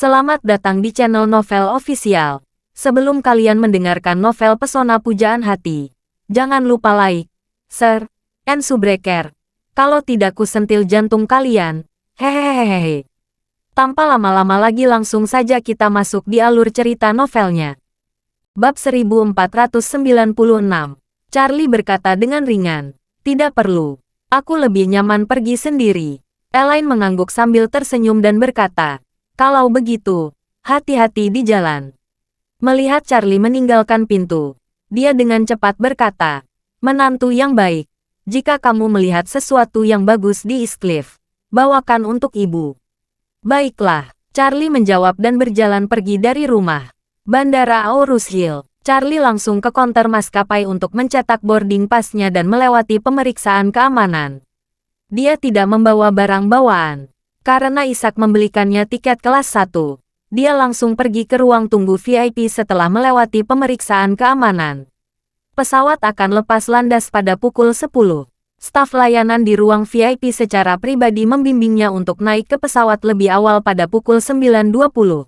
Selamat datang di channel Novel Official. Sebelum kalian mendengarkan novel Pesona Pujaan Hati, jangan lupa like, share, and subscribe. Kalau tidak kusentil jantung kalian. Hehehehe. Tanpa lama-lama lagi langsung saja kita masuk di alur cerita novelnya. Bab 1496. Charlie berkata dengan ringan. Tidak perlu. Aku lebih nyaman pergi sendiri. Elaine mengangguk sambil tersenyum dan berkata, kalau begitu, hati-hati di jalan. Melihat Charlie meninggalkan pintu, dia dengan cepat berkata, menantu yang baik, jika kamu melihat sesuatu yang bagus di East Cliff, bawakan untuk ibu. Baiklah, Charlie menjawab dan berjalan pergi dari rumah. Bandara Aurus Hill, Charlie langsung ke konter maskapai untuk mencetak boarding pass-nya dan melewati pemeriksaan keamanan. Dia tidak membawa barang bawaan. Karena Ishak membelikannya tiket kelas 1, dia langsung pergi ke ruang tunggu VIP setelah melewati pemeriksaan keamanan. Pesawat akan lepas landas pada pukul 10. Staf layanan di ruang VIP secara pribadi membimbingnya untuk naik ke pesawat lebih awal pada pukul 9.20.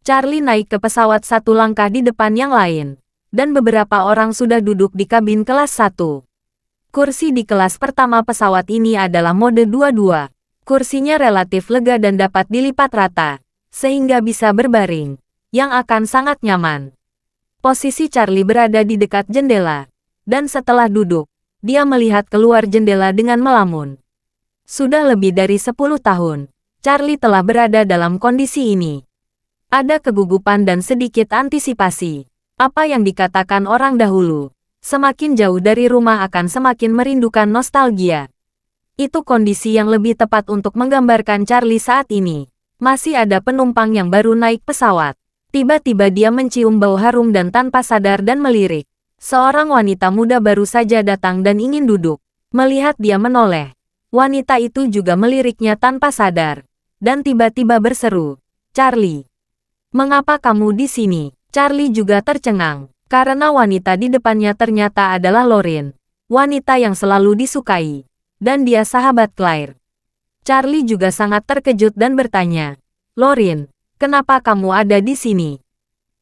Charlie naik ke pesawat satu langkah di depan yang lain, dan beberapa orang sudah duduk di kabin kelas 1. Kursi di kelas pertama pesawat ini adalah mode 22. Kursinya relatif lega dan dapat dilipat rata, sehingga bisa berbaring, yang akan sangat nyaman. Posisi Charlie berada di dekat jendela, dan setelah duduk, dia melihat keluar jendela dengan melamun. Sudah lebih dari 10 tahun, Charlie telah berada dalam kondisi ini. Ada kegugupan dan sedikit antisipasi. Apa yang dikatakan orang dahulu, semakin jauh dari rumah akan semakin merindukan nostalgia. Itu kondisi yang lebih tepat untuk menggambarkan Charlie saat ini. Masih ada penumpang yang baru naik pesawat. Tiba-tiba dia mencium bau harum dan tanpa sadar dan melirik. Seorang wanita muda baru saja datang dan ingin duduk. Melihat dia menoleh, wanita itu juga meliriknya tanpa sadar. Dan tiba-tiba berseru, Charlie, mengapa kamu di sini? Charlie juga tercengang, karena wanita di depannya ternyata adalah Lauren. Wanita yang selalu disukai. Dan dia sahabat Claire. Charlie juga sangat terkejut dan bertanya, Lauren, kenapa kamu ada di sini?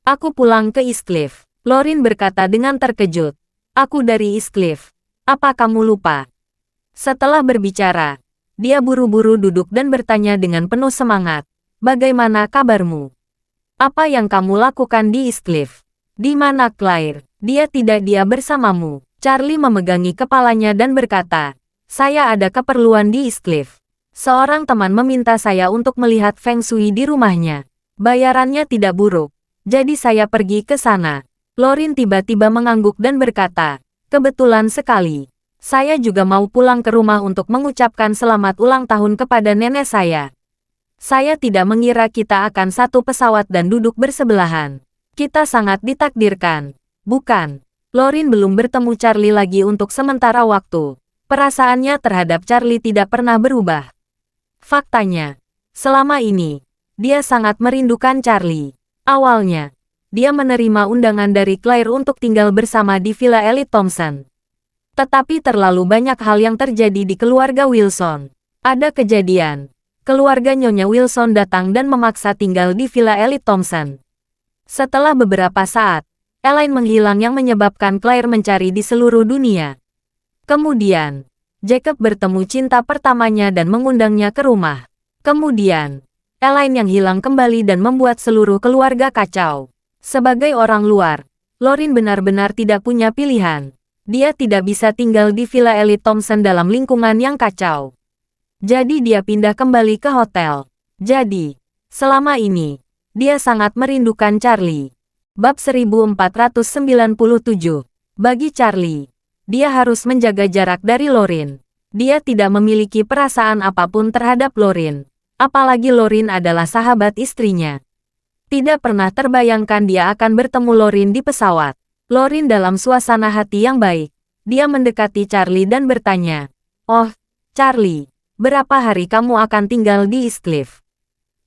Aku pulang ke East Cliff. Lauren berkata dengan terkejut. Aku dari East Cliff. Apa kamu lupa? Setelah berbicara, dia buru-buru duduk dan bertanya dengan penuh semangat. Bagaimana kabarmu? Apa yang kamu lakukan di East Cliff? Di mana Claire? Dia bersamamu. Charlie memegangi kepalanya dan berkata, saya ada keperluan di East Cliff. Seorang teman meminta saya untuk melihat Feng Shui di rumahnya. Bayarannya tidak buruk, jadi saya pergi ke sana. Lauren tiba-tiba mengangguk dan berkata, kebetulan sekali. Saya juga mau pulang ke rumah untuk mengucapkan selamat ulang tahun kepada nenek saya. Saya tidak mengira kita akan satu pesawat dan duduk bersebelahan. Kita sangat ditakdirkan, bukan? Lauren belum bertemu Charlie lagi untuk sementara waktu. Perasaannya terhadap Charlie tidak pernah berubah. Faktanya, selama ini, dia sangat merindukan Charlie. Awalnya, dia menerima undangan dari Claire untuk tinggal bersama di Villa Elite Thompson. Tetapi terlalu banyak hal yang terjadi di keluarga Wilson. Ada kejadian, keluarga Nyonya Wilson datang dan memaksa tinggal di Villa Elite Thompson. Setelah beberapa saat, Elaine menghilang yang menyebabkan Claire mencari di seluruh dunia. Kemudian, Jacob bertemu cinta pertamanya dan mengundangnya ke rumah. Kemudian, Elaine yang hilang kembali dan membuat seluruh keluarga kacau. Sebagai orang luar, Lauren benar-benar tidak punya pilihan. Dia tidak bisa tinggal di Villa Elite Thompson dalam lingkungan yang kacau. Jadi dia pindah kembali ke hotel. Jadi, selama ini, dia sangat merindukan Charlie. Bab 1497. Bagi Charlie, dia harus menjaga jarak dari Lauren. Dia tidak memiliki perasaan apapun terhadap Lauren. Apalagi Lauren adalah sahabat istrinya. Tidak pernah terbayangkan dia akan bertemu Lauren di pesawat. Lauren dalam suasana hati yang baik. Dia mendekati Charlie dan bertanya, oh, Charlie, berapa hari kamu akan tinggal di East Cliff?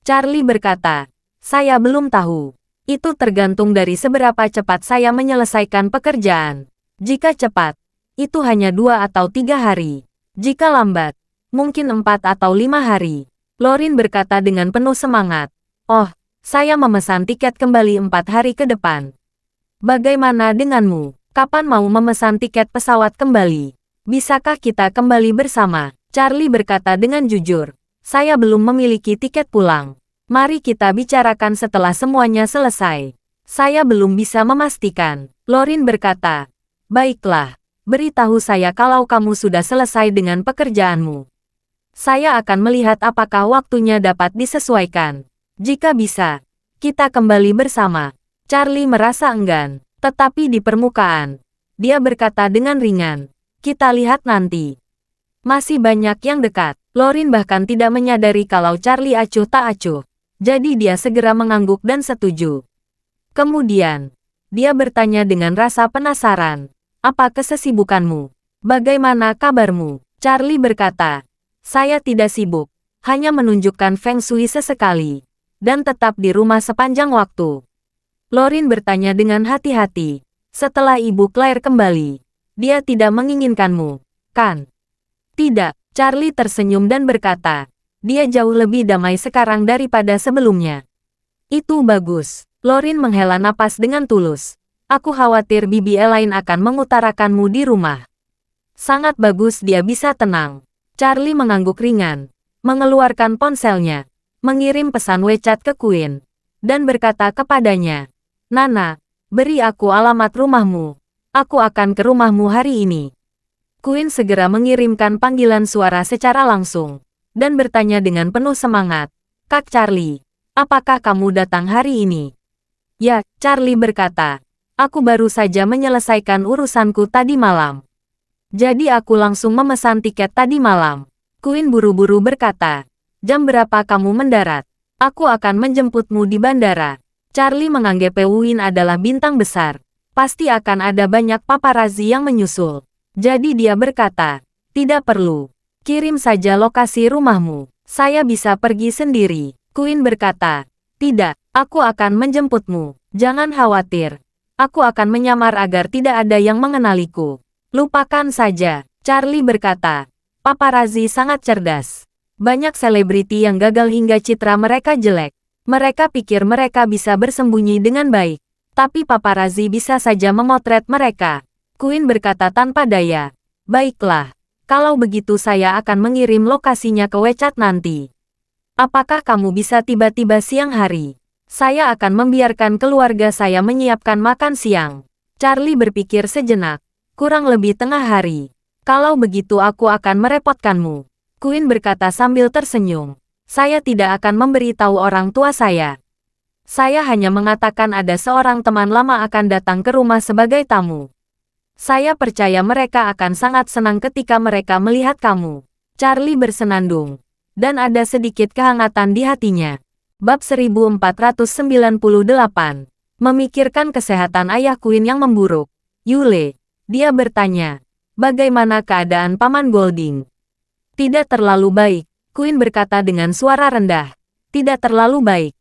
Charlie berkata, saya belum tahu. Itu tergantung dari seberapa cepat saya menyelesaikan pekerjaan. Jika cepat, itu hanya 2 atau 3 hari. Jika lambat, mungkin 4 atau 5 hari. Lauren berkata dengan penuh semangat. Oh, Saya memesan tiket kembali 4 hari ke depan. Bagaimana denganmu? Kapan mau memesan tiket pesawat kembali? Bisakah kita kembali bersama? Charlie berkata dengan jujur. Saya belum memiliki tiket pulang. Mari kita bicarakan setelah semuanya selesai. Saya belum bisa memastikan. Lorin berkata. Baiklah. Beritahu saya kalau kamu sudah selesai dengan pekerjaanmu. Saya akan melihat apakah waktunya dapat disesuaikan. Jika bisa, kita kembali bersama. Charlie merasa enggan, tetapi di permukaan, dia berkata dengan ringan, kita lihat nanti. Masih banyak yang dekat. Lorin bahkan tidak menyadari kalau Charlie acuh tak acuh. Jadi dia segera mengangguk dan setuju. Kemudian, dia bertanya dengan rasa penasaran, apa kesibukanmu? Bagaimana kabarmu? Charlie berkata, saya tidak sibuk, hanya menunjukkan Feng Shui sesekali, dan tetap di rumah sepanjang waktu. Lorin bertanya dengan hati-hati, setelah Ibu Claire kembali, dia tidak menginginkanmu, kan? Tidak, Charlie tersenyum dan berkata, dia jauh lebih damai sekarang daripada sebelumnya. Itu bagus. Lorin menghela napas dengan tulus. Aku khawatir Bibi Elaine akan mengutarakanmu di rumah. Sangat bagus dia bisa tenang. Charlie mengangguk ringan, mengeluarkan ponselnya, mengirim pesan WeChat ke Queen, dan berkata kepadanya, Nana, beri aku alamat rumahmu. Aku akan ke rumahmu hari ini. Queen segera mengirimkan panggilan suara secara langsung, dan bertanya dengan penuh semangat, Kak Charlie, apakah kamu datang hari ini? Ya, Charlie berkata, aku baru saja menyelesaikan urusanku tadi malam. Jadi aku langsung memesan tiket tadi malam. Queen buru-buru berkata, jam berapa kamu mendarat? Aku akan menjemputmu di bandara. Charlie menganggap Queen adalah bintang besar. Pasti akan ada banyak paparazzi yang menyusul. Jadi dia berkata, tidak perlu. Kirim saja lokasi rumahmu. Saya bisa pergi sendiri. Queen berkata, tidak, aku akan menjemputmu. Jangan khawatir. Aku akan menyamar agar tidak ada yang mengenaliku. Lupakan saja. Charlie berkata, paparazzi sangat cerdas. Banyak selebriti yang gagal hingga citra mereka jelek. Mereka pikir mereka bisa bersembunyi dengan baik. Tapi paparazzi bisa saja memotret mereka. Queen berkata tanpa daya. Baiklah, kalau begitu saya akan mengirim lokasinya ke WeChat nanti. Apakah kamu bisa tiba-tiba siang hari? Saya akan membiarkan keluarga saya menyiapkan makan siang. Charlie berpikir sejenak. Kurang lebih tengah hari. Kalau begitu aku akan merepotkanmu. Queen berkata sambil tersenyum. Saya tidak akan memberitahu orang tua saya. Saya hanya mengatakan ada seorang teman lama akan datang ke rumah sebagai tamu. Saya percaya mereka akan sangat senang ketika mereka melihat kamu. Charlie bersenandung. Dan ada sedikit kehangatan di hatinya. Bab 1498. Memikirkan kesehatan ayah Queen yang memburuk. Yule. Dia bertanya. Bagaimana keadaan Paman Golding? Tidak terlalu baik. Queen berkata dengan suara rendah. Tidak terlalu baik.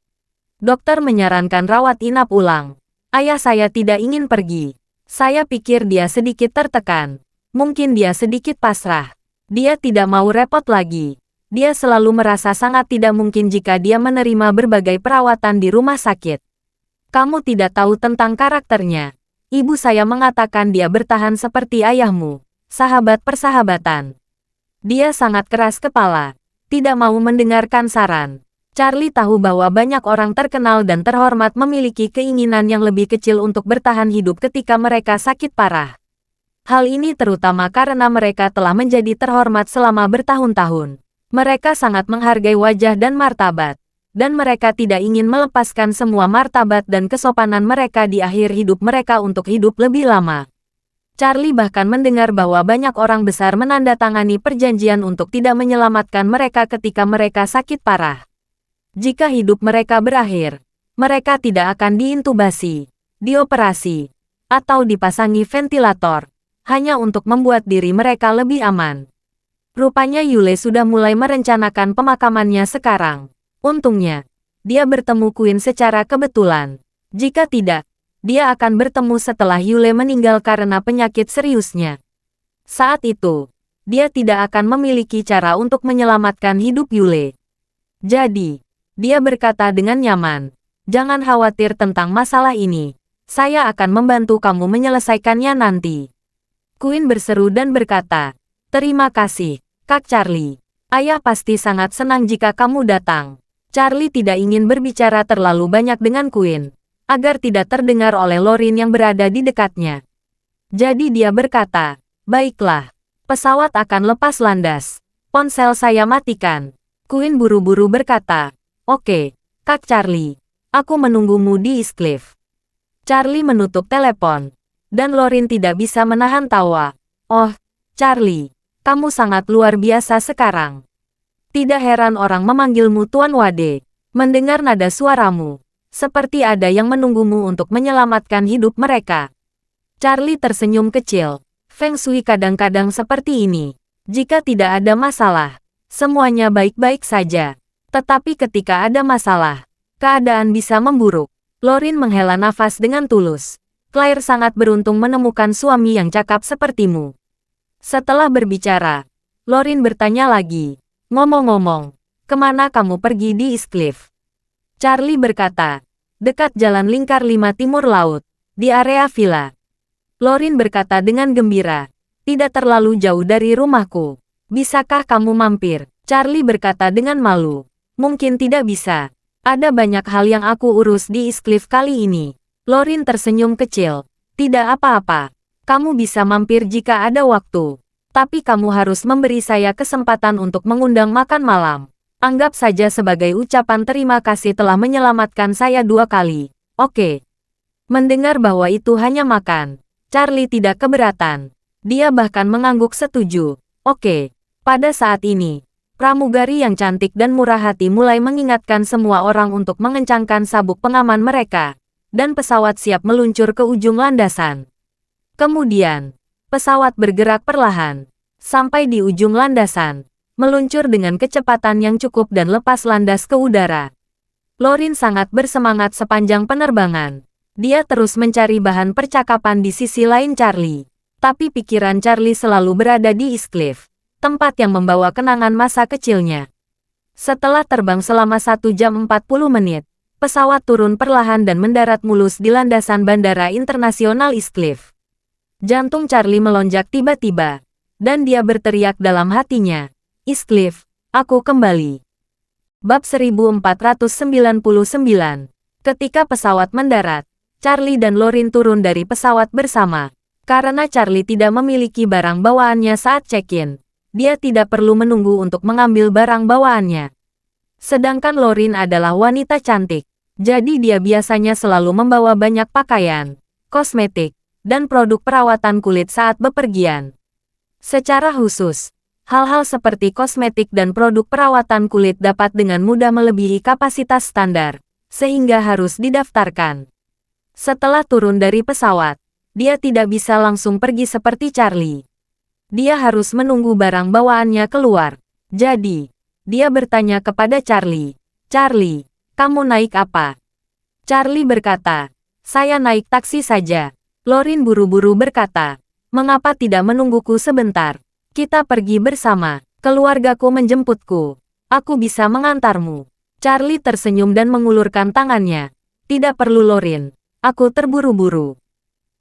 Dokter menyarankan rawat inap ulang. Ayah saya tidak ingin pergi. Saya pikir dia sedikit tertekan. Mungkin dia sedikit pasrah. Dia tidak mau repot lagi. Dia selalu merasa sangat tidak mungkin jika dia menerima berbagai perawatan di rumah sakit. Kamu tidak tahu tentang karakternya. Ibu saya mengatakan dia bertahan seperti ayahmu. Sahabat persahabatan. Dia sangat keras kepala. Tidak mau mendengarkan saran. Charlie tahu bahwa banyak orang terkenal dan terhormat memiliki keinginan yang lebih kecil untuk bertahan hidup ketika mereka sakit parah. Hal ini terutama karena mereka telah menjadi terhormat selama bertahun-tahun. Mereka sangat menghargai wajah dan martabat. Dan mereka tidak ingin melepaskan semua martabat dan kesopanan mereka di akhir hidup mereka untuk hidup lebih lama. Charlie bahkan mendengar bahwa banyak orang besar menandatangani perjanjian untuk tidak menyelamatkan mereka ketika mereka sakit parah. Jika hidup mereka berakhir, mereka tidak akan diintubasi, dioperasi, atau dipasangi ventilator, hanya untuk membuat diri mereka lebih aman. Rupanya Yule sudah mulai merencanakan pemakamannya sekarang. Untungnya, dia bertemu Queen secara kebetulan. Jika tidak, dia akan bertemu setelah Yule meninggal karena penyakit seriusnya. Saat itu, dia tidak akan memiliki cara untuk menyelamatkan hidup Yule. Jadi, dia berkata dengan nyaman, Jangan khawatir tentang masalah ini. Saya akan membantu kamu menyelesaikannya nanti. Queen berseru dan berkata, "Terima kasih, Kak Charlie. Ayah pasti sangat senang jika kamu datang." Charlie tidak ingin berbicara terlalu banyak dengan Queen, agar tidak terdengar oleh Lorin yang berada di dekatnya. Jadi dia berkata, "Baiklah, pesawat akan lepas landas. Ponsel saya matikan." Queen buru-buru berkata, "Oke, Kak Charlie. Aku menunggumu di East Cliff." Charlie menutup telepon, dan Lorin tidak bisa menahan tawa. "Oh, Charlie, kamu sangat luar biasa sekarang. Tidak heran orang memanggilmu Tuan Wade. Mendengar nada suaramu, seperti ada yang menunggumu untuk menyelamatkan hidup mereka." Charlie tersenyum kecil. Feng Shui kadang-kadang seperti ini. Jika tidak ada masalah, semuanya baik-baik saja. Tetapi ketika ada masalah, keadaan bisa memburuk. Lorin menghela nafas dengan tulus. "Claire sangat beruntung menemukan suami yang cakap sepertimu." Setelah berbicara, Lorin bertanya lagi, "Ngomong-ngomong, kemana kamu pergi di East Cliff?" Charlie berkata, "Dekat Jalan Lingkar 5 Timur Laut, di area villa." Lorin berkata dengan gembira, "Tidak terlalu jauh dari rumahku. Bisakah kamu mampir?" Charlie berkata dengan malu, "Mungkin tidak bisa. Ada banyak hal yang aku urus di East Cliff kali ini." Lorin tersenyum kecil. "Tidak apa-apa. Kamu bisa mampir jika ada waktu. Tapi kamu harus memberi saya kesempatan untuk mengundang makan malam. Anggap saja sebagai ucapan terima kasih telah menyelamatkan saya 2 kali. Oke?" Mendengar bahwa itu hanya makan, Charlie tidak keberatan. Dia bahkan mengangguk setuju. "Oke." Pada saat ini, pramugari yang cantik dan murah hati mulai mengingatkan semua orang untuk mengencangkan sabuk pengaman mereka, dan pesawat siap meluncur ke ujung landasan. Kemudian, pesawat bergerak perlahan, sampai di ujung landasan, meluncur dengan kecepatan yang cukup dan lepas landas ke udara. Lorin sangat bersemangat sepanjang penerbangan. Dia terus mencari bahan percakapan di sisi lain Charlie. Tapi pikiran Charlie selalu berada di East Cliff, tempat yang membawa kenangan masa kecilnya. Setelah terbang selama 1 jam 40 menit, pesawat turun perlahan dan mendarat mulus di landasan Bandara Internasional East Cliff. Jantung Charlie melonjak tiba-tiba, dan dia berteriak dalam hatinya, "East Cliff, aku kembali." Bab 1499. Ketika pesawat mendarat, Charlie dan Lorin turun dari pesawat bersama. Karena Charlie tidak memiliki barang bawaannya saat check-in, dia tidak perlu menunggu untuk mengambil barang bawaannya. Sedangkan Lorin adalah wanita cantik, jadi dia biasanya selalu membawa banyak pakaian, kosmetik, dan produk perawatan kulit saat bepergian. Secara khusus, hal-hal seperti kosmetik dan produk perawatan kulit dapat dengan mudah melebihi kapasitas standar, sehingga harus didaftarkan. Setelah turun dari pesawat, dia tidak bisa langsung pergi seperti Charlie. Dia harus menunggu barang bawaannya keluar. Jadi, dia bertanya kepada Charlie, "Charlie, kamu naik apa?" Charlie berkata, "Saya naik taksi saja." Lorin buru-buru berkata, "Mengapa tidak menungguku sebentar? Kita pergi bersama. Keluargaku menjemputku. Aku bisa mengantarmu." Charlie tersenyum dan mengulurkan tangannya. "Tidak perlu Lorin. Aku terburu-buru.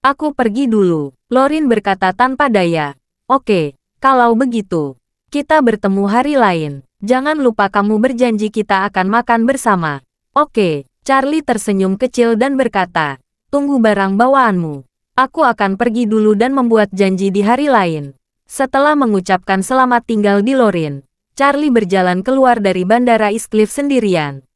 Aku pergi dulu." Lorin berkata tanpa daya. "Oke, kalau begitu, kita bertemu hari lain. Jangan lupa kamu berjanji kita akan makan bersama." "Oke." Charlie tersenyum kecil dan berkata, "Tunggu barang bawaanmu. Aku akan pergi dulu dan membuat janji di hari lain." Setelah mengucapkan selamat tinggal di Lorin, Charlie berjalan keluar dari Bandara East Cliff sendirian.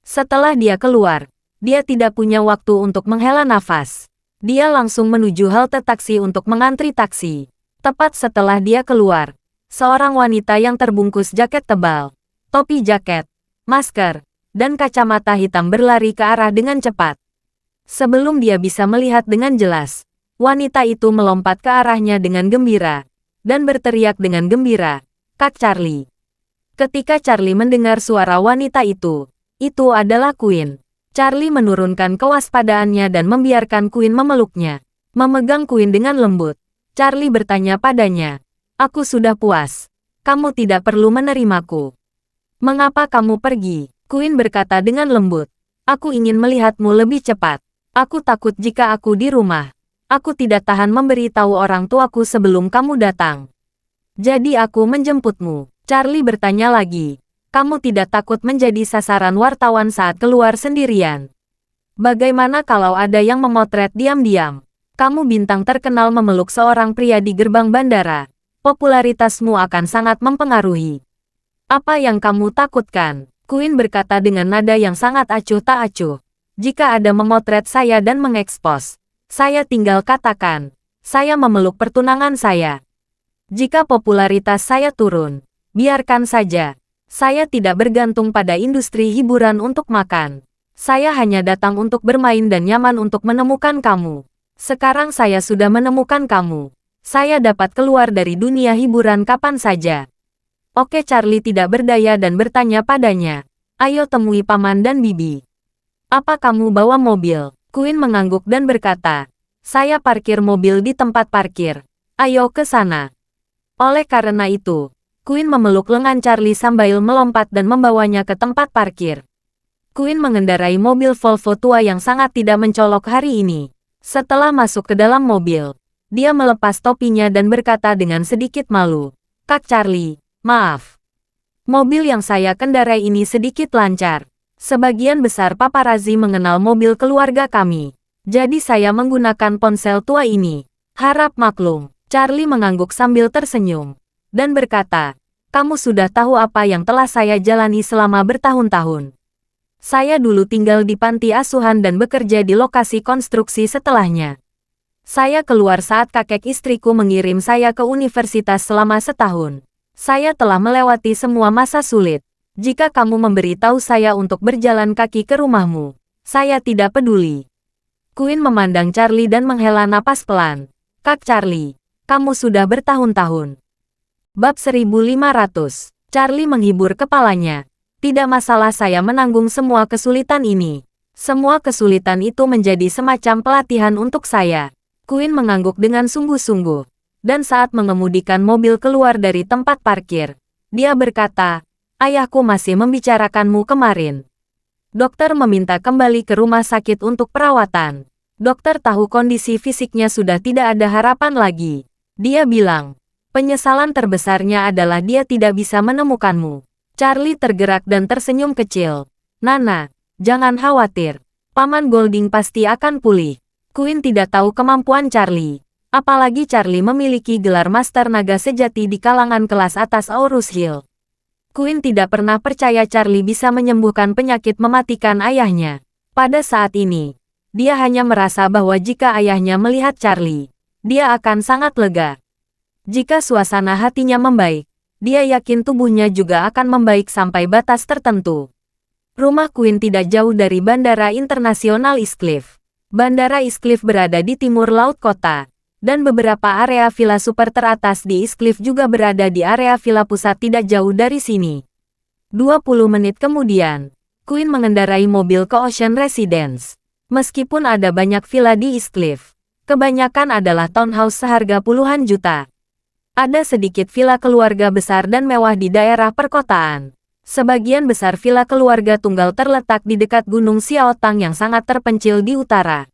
Setelah dia keluar, dia tidak punya waktu untuk menghela nafas. Dia langsung menuju halte taksi untuk mengantri taksi. Tepat setelah dia keluar, seorang wanita yang terbungkus jaket tebal, topi jaket, masker, dan kacamata hitam berlari ke arah dengan cepat. Sebelum dia bisa melihat dengan jelas, wanita itu melompat ke arahnya dengan gembira, dan berteriak dengan gembira, "Kak Charlie." Ketika Charlie mendengar suara wanita itu adalah Queen. Charlie menurunkan kewaspadaannya dan membiarkan Queen memeluknya. Memegang Queen dengan lembut, Charlie bertanya padanya, "Aku sudah puas. Kamu tidak perlu menerimaku. Mengapa kamu pergi?" Queen berkata dengan lembut, Aku ingin melihatmu lebih cepat. Aku takut jika aku di rumah. Aku tidak tahan memberitahu orang tuaku sebelum kamu datang. Jadi aku menjemputmu. Charlie bertanya lagi. Kamu tidak takut menjadi sasaran wartawan saat keluar sendirian? Bagaimana kalau ada yang memotret diam-diam? Kamu bintang terkenal memeluk seorang pria di gerbang bandara. Popularitasmu akan sangat mempengaruhi. Apa yang kamu takutkan? Queen berkata dengan nada yang sangat acuh tak acuh. Jika ada memotret saya dan mengekspos, saya tinggal katakan, saya memeluk pertunangan saya. Jika popularitas saya turun, biarkan saja. Saya tidak bergantung pada industri hiburan untuk makan. Saya hanya datang untuk bermain dan nyaman untuk menemukan kamu. Sekarang saya sudah menemukan kamu. Saya dapat keluar dari dunia hiburan kapan saja. Oke, Charlie tidak berdaya dan bertanya padanya. Ayo temui paman dan bibi. Apa kamu bawa mobil? Queen mengangguk dan berkata, saya parkir mobil di tempat parkir. Ayo ke sana. Oleh karena itu, Queen memeluk lengan Charlie sambil melompat dan membawanya ke tempat parkir. Queen mengendarai mobil Volvo tua yang sangat tidak mencolok hari ini. Setelah masuk ke dalam mobil, dia melepas topinya dan berkata dengan sedikit malu, Kak Charlie, maaf. Mobil yang saya kendarai ini sedikit lancar. Sebagian besar paparazzi mengenal mobil keluarga kami. Jadi saya menggunakan ponsel tua ini. Harap maklum. Charlie mengangguk sambil tersenyum. Dan berkata, kamu sudah tahu apa yang telah saya jalani selama bertahun-tahun. Saya dulu tinggal di panti asuhan dan bekerja di lokasi konstruksi setelahnya. Saya keluar saat kakek istriku mengirim saya ke universitas selama setahun. Saya telah melewati semua masa sulit. Jika kamu memberitahu saya untuk berjalan kaki ke rumahmu, saya tidak peduli. Queen memandang Charlie dan menghela napas pelan. Kak Charlie, kamu sudah bertahun-tahun. Bab 1500. Charlie menghibur kepalanya. Tidak masalah, saya menanggung semua kesulitan ini. Semua kesulitan itu menjadi semacam pelatihan untuk saya. Queen mengangguk dengan sungguh-sungguh. Dan saat mengemudikan mobil keluar dari tempat parkir, dia berkata, ayahku masih membicarakanmu kemarin. Dokter meminta kembali ke rumah sakit untuk perawatan. Dokter tahu kondisi fisiknya sudah tidak ada harapan lagi. Dia bilang, penyesalan terbesarnya adalah dia tidak bisa menemukanmu. Charlie tergerak dan tersenyum kecil. Nana, jangan khawatir. Paman Golding pasti akan pulih. Queen tidak tahu kemampuan Charlie. Apalagi Charlie memiliki gelar Master Naga Sejati di kalangan kelas atas Aurus Hill. Queen tidak pernah percaya Charlie bisa menyembuhkan penyakit mematikan ayahnya. Pada saat ini, dia hanya merasa bahwa jika ayahnya melihat Charlie, dia akan sangat lega. Jika suasana hatinya membaik, dia yakin tubuhnya juga akan membaik sampai batas tertentu. Rumah Queen tidak jauh dari Bandara Internasional Eastcliff. Bandara Eastcliff berada di timur laut kota. Dan beberapa area villa super teratas di Eastcliff juga berada di area villa pusat tidak jauh dari sini. 20 menit kemudian, Queen mengendarai mobil ke Ocean Residence. Meskipun ada banyak villa di Eastcliff, kebanyakan adalah townhouse seharga puluhan juta. Ada sedikit villa keluarga besar dan mewah di daerah perkotaan. Sebagian besar villa keluarga tunggal terletak di dekat Gunung Xiaotang yang sangat terpencil di utara.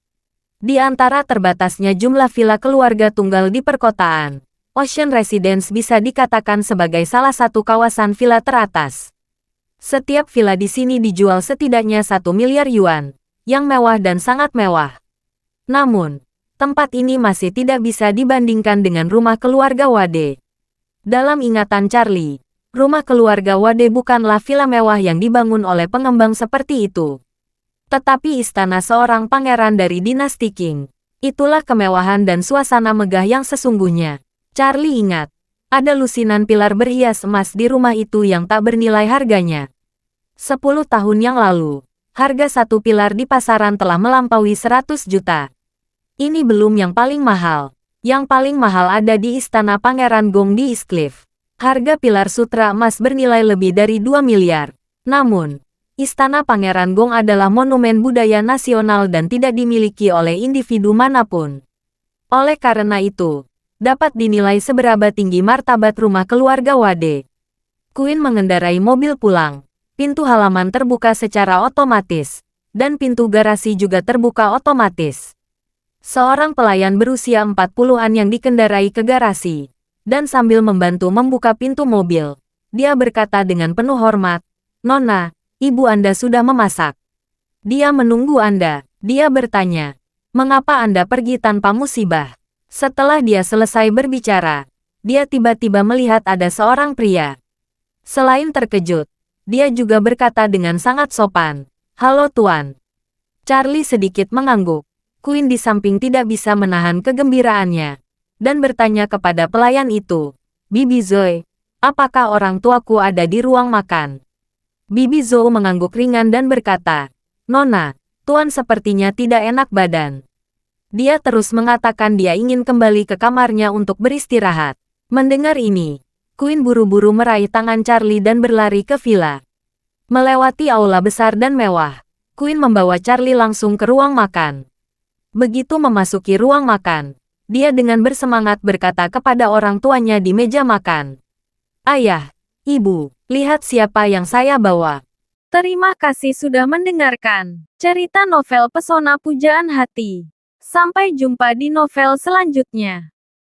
Di antara terbatasnya jumlah villa keluarga tunggal di perkotaan, Ocean Residence bisa dikatakan sebagai salah satu kawasan villa teratas. Setiap villa di sini dijual setidaknya 1 miliar yuan, yang mewah dan sangat mewah. Namun, tempat ini masih tidak bisa dibandingkan dengan rumah keluarga Wade. Dalam ingatan Charlie, rumah keluarga Wade bukanlah villa mewah yang dibangun oleh pengembang seperti itu. Tetapi istana seorang pangeran dari dinasti Qing. Itulah kemewahan dan suasana megah yang sesungguhnya. Charlie ingat, ada lusinan pilar berhias emas di rumah itu yang tak bernilai harganya. 10 tahun yang lalu, harga satu pilar di pasaran telah melampaui 100 juta. Ini belum yang paling mahal. Yang paling mahal ada di istana Pangeran Gong di Eastcliff. Harga pilar sutra emas bernilai lebih dari 2 miliar. Namun, Istana Pangeran Gong adalah monumen budaya nasional dan tidak dimiliki oleh individu manapun. Oleh karena itu, dapat dinilai seberapa tinggi martabat rumah keluarga Wade. Queen mengendarai mobil pulang. Pintu halaman terbuka secara otomatis. dan pintu garasi juga terbuka otomatis. Seorang pelayan berusia 40-an yang dikendarai ke garasi, dan sambil membantu membuka pintu mobil, dia berkata dengan penuh hormat, "Nona, ibu Anda sudah memasak. Dia menunggu Anda." Dia bertanya, "Mengapa Anda pergi tanpa musibah?" Setelah dia selesai berbicara, dia tiba-tiba melihat ada seorang pria. Selain terkejut, dia juga berkata dengan sangat sopan, "Halo Tuan." Charlie sedikit mengangguk. Queen di samping tidak bisa menahan kegembiraannya, dan bertanya kepada pelayan itu, "Bibi Zoe, apakah orang tuaku ada di ruang makan?" Bibi Zoe mengangguk ringan dan berkata, "Nona, Tuan sepertinya tidak enak badan." Dia terus mengatakan dia ingin kembali ke kamarnya untuk beristirahat. Mendengar ini, Queen buru-buru meraih tangan Charlie dan berlari ke villa. Melewati aula besar dan mewah, Queen membawa Charlie langsung ke ruang makan. Begitu memasuki ruang makan, dia dengan bersemangat berkata kepada orang tuanya di meja makan, "Ayah, Ibu, lihat siapa yang saya bawa." Terima kasih sudah mendengarkan cerita novel Pesona Pujaan Hati. Sampai jumpa di novel selanjutnya.